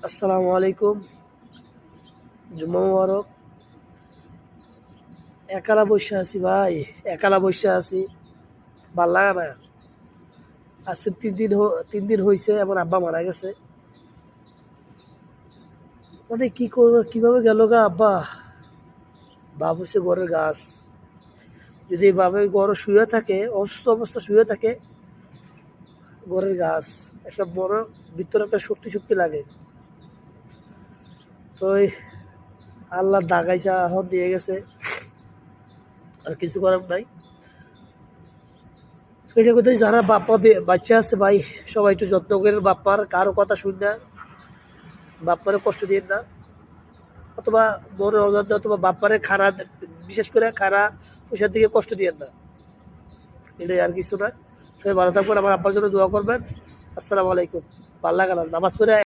আসসালামু আলাইকুম। জুম্মা মুবারক। একালা বসে আছি ভাই, একালা বসে আছি, ভাল লাগে না। আজকে 3 দিন হয়েছে, আমার আব্বা মারা গেছে। মানে কি করবো, কিভাবে গেল গা আব্বা। বাপ হচ্ছে ঘরের গাছ। যদি বাবা ঘরে শুয়ে থাকে, অসুস্থ অবস্থা শুয়ে থাকে, ঘরের গাছ একটা বড় ভিতরে একটা শক্তি শক্তি লাগে। তো আল্লাহ দাগাইছে, এখন দিয়ে গেছে, আর কিছু করার নাই। এটা কোথায় যারা বাপ্পা বাচ্চা আছে ভাই, সবাই একটু যত্ন করেন বাপ্পার, কারো কথা শুন না, বাপ্পারে কষ্ট দিন না, অথবা বড় অজান্তে অথবা বাপ্পারে খানা, বিশেষ করে খানা পয়সার দিকে কষ্ট দিয়েন না। এটাই, আর কিছু না। সবাই ভালো থাকবেন, আমার আব্বার জন্য দোয়া করবেন। আসসালামু আলাইকুম। ভালো লাগে না নামাজ পড়ে